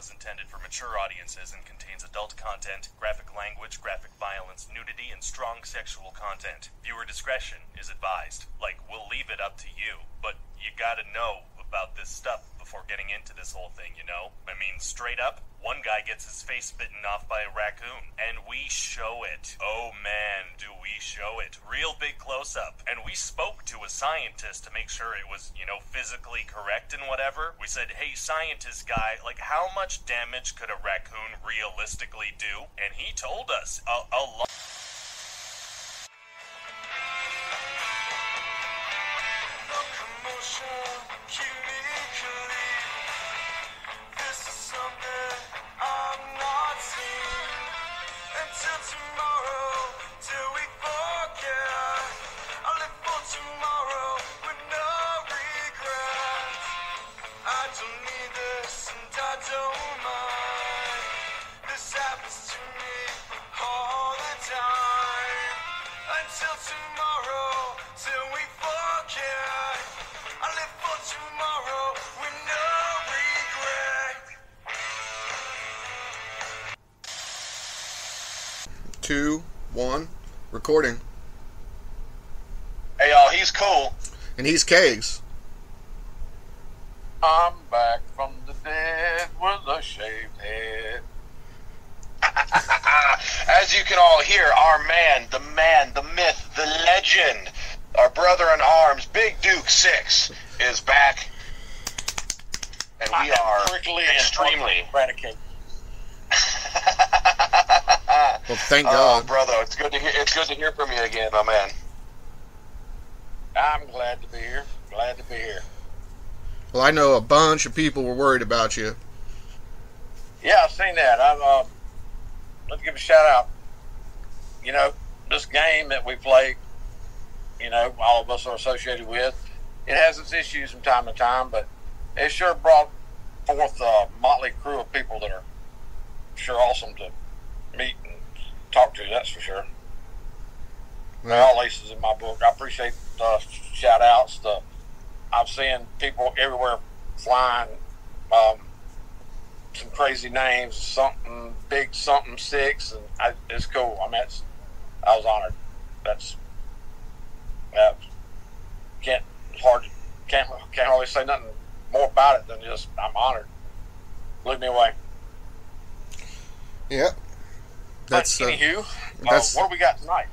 is intended for mature audiences and contains adult content, graphic language, graphic violence, nudity, and strong sexual content. Viewer discretion is advised. Like, we'll leave it up to you, but you gotta know about this stuff before getting into this whole thing, you know? I mean, straight up, one guy gets his face bitten off by a raccoon, and we show it. Oh man, do we show it. Real big close-up. And we spoke to a scientist to make sure it was, you know, physically correct and whatever. We said, hey, scientist guy, like, how much damage could a raccoon realistically do? And he told us a lot. Two, one, recording. Hey y'all, he's Cool. And he's Kegs. I'm back from the dead with a shaved head. As you can all hear, our man, the myth, the legend, our brother in arms, Big Duke 6, is back. And we are extremely eradicated. Well, thank God. Oh, brother, it's good to hear from you again, my man. I'm glad to be here. Glad to be here. Well, I know a bunch of people were worried about you. Yeah, I've seen that. Let's give a shout out. You know, this game that we play, you know, all of us are associated with, it has its issues from time to time, but it sure brought forth a motley crew of people that are sure awesome to meet and talk to, that's for sure. They're all aces in my book. I appreciate the shout outs. I'm seeing people everywhere flying some crazy names, something big, something 6, and it's cool. I mean, I was honored. Can't hardly say nothing more about it than just I'm honored. Blew me away. Yeah. That's anywho, what do we got tonight?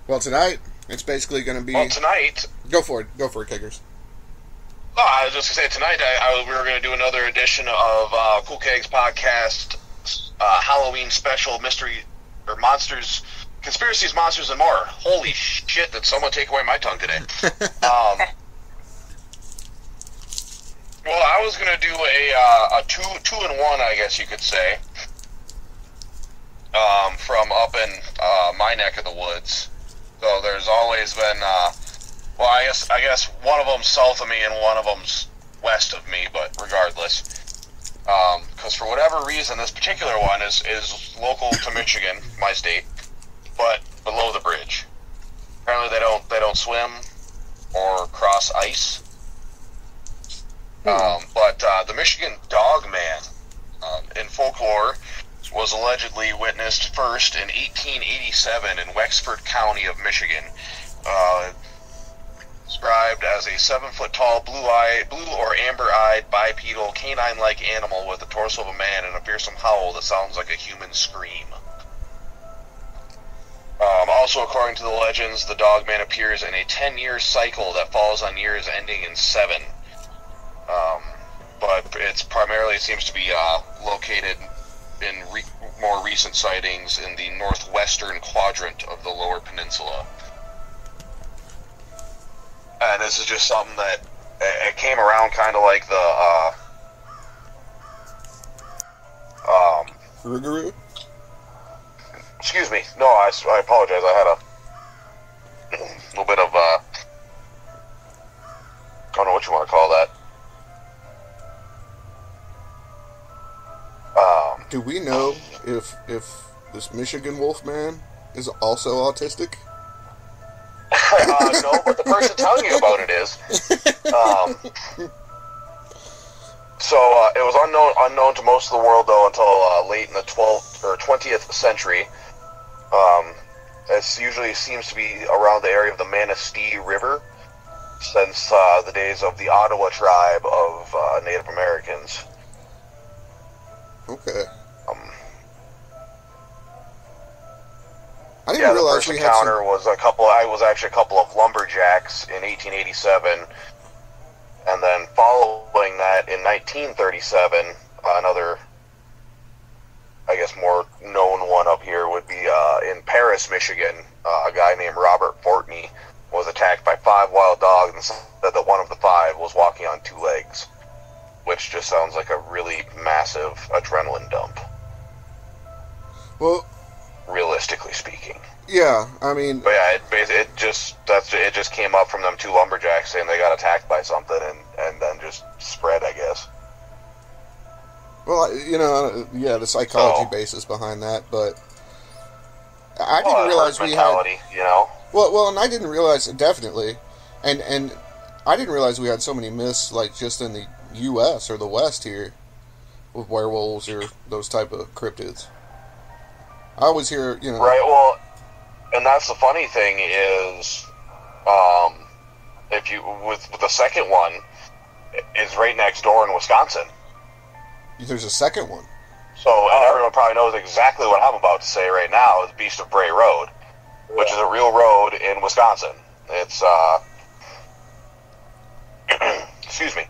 Well, tonight it's basically going to be. Well, tonight. Go for it, Keggers. Oh, I was just going to say, tonight we were going to do another edition of Cool-Kegs podcast, Halloween special, mystery, or monsters, conspiracies, monsters, and more. Holy shit, did someone take away my tongue today? Well, I was going to do a two-in-one, I guess you could say, from up in my neck of the woods. So there's always been... well, I guess one of them's south of me and one of them's west of me, but regardless. Because for whatever reason, this particular one is local to Michigan, my state, but below the bridge. Apparently they don't swim or cross ice. But the Michigan Dog Man in folklore was allegedly witnessed first in 1887 in Wexford County of Michigan. Described as a 7-foot-tall, blue or amber-eyed, bipedal, canine-like animal with the torso of a man and a fearsome howl that sounds like a human scream. Also, according to the legends, the Dogman appears in a 10-year cycle that falls on years ending in 7. But it primarily seems to be located in more recent sightings in the northwestern quadrant of the Lower Peninsula. And this is just something that it came around kind of like the Rougarou? Excuse me. No, I apologize. I had a little bit of I don't know what you want to call that. Do we know if this Michigan Wolfman is also autistic? No, but the person telling you about it is. So it was unknown to most of the world though until late in the 12th or 20th century. It usually seems to be around the area of the Manistee River since the days of the Ottawa tribe of Native Americans. Okay. I didn't realize the first encounter was actually a couple of lumberjacks in 1887, and then following that in 1937, another, I guess, more known one up here would be in Paris, Michigan. A guy named Robert Fortney was attacked by 5 wild dogs and said that one of the 5 was walking on 2 legs, which just sounds like a really massive adrenaline dump. Well, realistically speaking. Yeah, I mean... But yeah, it just came up from them 2 lumberjacks saying they got attacked by something and then just spread, I guess. Well, the psychology basis behind that, but I didn't realize we had... Well, and I didn't realize, definitely, and I didn't realize we had so many myths, like, just in the U.S. or the West here, with werewolves or those type of cryptids. I always hear, Right, well, and that's the funny thing is, if you, with the second one, is right next door in Wisconsin. There's a second one. So, and everyone probably knows exactly what I'm about to say right now, is Beast of Bray Road, which is a real road in Wisconsin. It's, excuse me.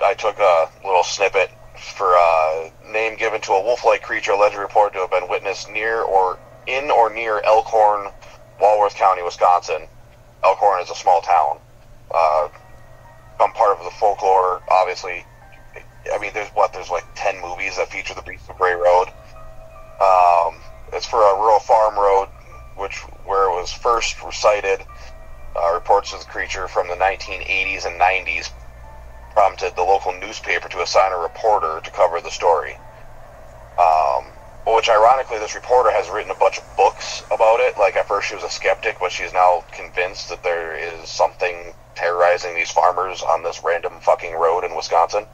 I took a little snippet for name given to a wolf-like creature allegedly reported to have been witnessed near or near Elkhorn, Walworth County, Wisconsin. Elkhorn is a small town. Some part of the folklore, obviously. I mean, there's like 10 movies that feature the Beast of Bray Road. It's for a rural farm road, where it was first cited. Reports of the creature from the 1980s and 90s prompted the local newspaper to assign a reporter to cover the story. Which, ironically, this reporter has written a bunch of books about it. Like, at first she was a skeptic, but she's now convinced that there is something terrorizing these farmers on this random fucking road in Wisconsin.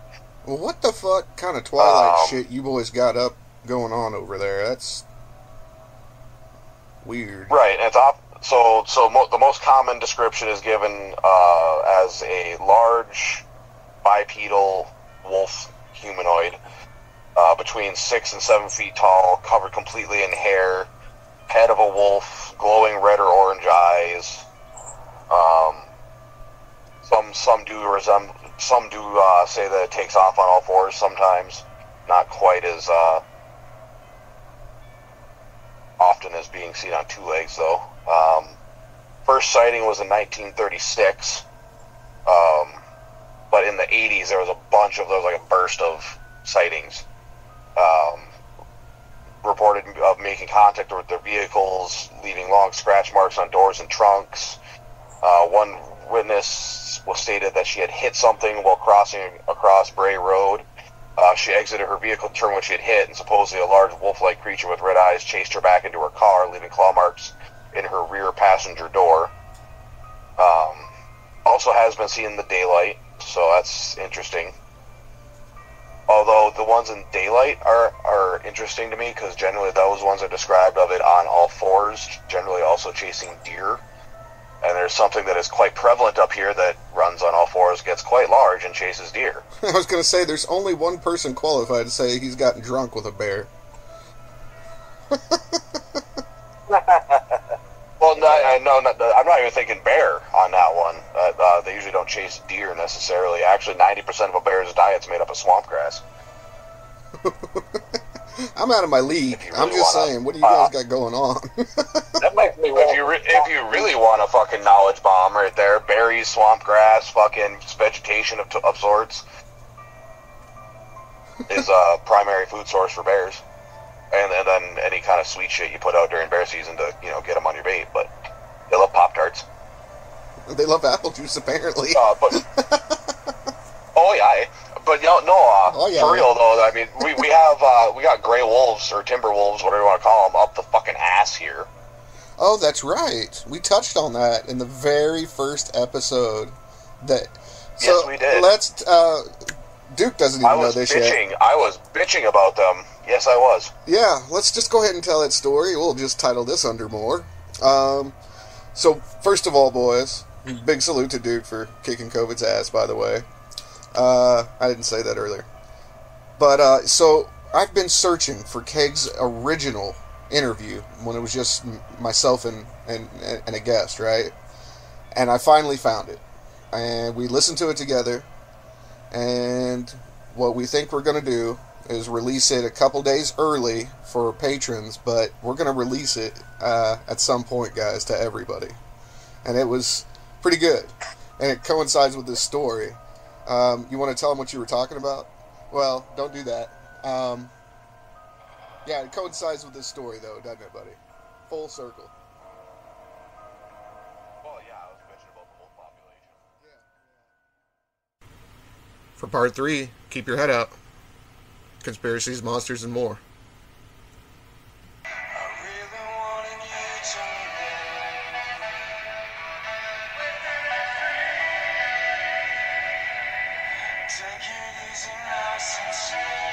Well, what the fuck kind of Twilight shit you boys got going on over there? That's weird. Right, and the most common description is given as a large bipedal wolf humanoid, between 6 and 7 feet tall, covered completely in hair, head of a wolf, glowing red or orange eyes. Some do say that it takes off on all fours sometimes, not quite as often as being seen on 2 legs though. First sighting was in 1936, but in the 80s there was a bunch of those, like a burst of sightings. Reported of making contact with their vehicles, leaving long scratch marks on doors and trunks. One witness was stated that she had hit something while crossing across Bray Road. She exited her vehicle to turn when she had hit, and supposedly a large wolf-like creature with red eyes chased her back into her car, leaving claw marks in her rear passenger door. Also has been seen in the daylight, so that's interesting. Although the ones in daylight are interesting to me, because generally those ones are described of it on all fours, generally also chasing deer. And there's something that is quite prevalent up here that runs on all fours, gets quite large, and chases deer. I was going to say, there's only one person qualified to say he's gotten drunk with a bear. Well, I'm not even thinking bear on that one. They usually don't chase deer necessarily. Actually, 90% of a bear's diet is made up of swamp grass. I'm out of my league. I'm just saying, what do you guys got going on? That makes me want. If you really want a fucking knowledge bomb right there, berries, swamp grass, fucking vegetation of sorts is a primary food source for bears. And then any kind of sweet shit you put out during bear season to, get them on your bait. But they love Pop-Tarts. They love apple juice, apparently. Oh, yeah. But, for real, though, I mean, we got gray wolves, or timber wolves, whatever you want to call them, up the fucking ass here. Oh, that's right. We touched on that in the very first episode. That So yes, we did. Let's. Duke doesn't even know this yet. I was bitching about them. Yes, I was. Yeah, let's just go ahead and tell that story. We'll just title this under more. So, first of all, boys, big salute to Duke for kicking COVID's ass, by the way. I didn't say that earlier. But, so, I've been searching for Keg's original interview when it was just myself and a guest, right? And I finally found it. And we listened to it together. And what we think we're going to do is release it a couple days early for patrons, but we're going to release it at some point, guys, to everybody. And it was pretty good. And it coincides with this story. You want to tell them what you were talking about? Well, don't do that. Yeah, it coincides with this story, though, doesn't it, buddy? Full circle. Well, yeah, I was bitching about the whole population. Yeah. For part 3, keep your head out. Conspiracies, monsters, and more. Take it easy, nice and slow.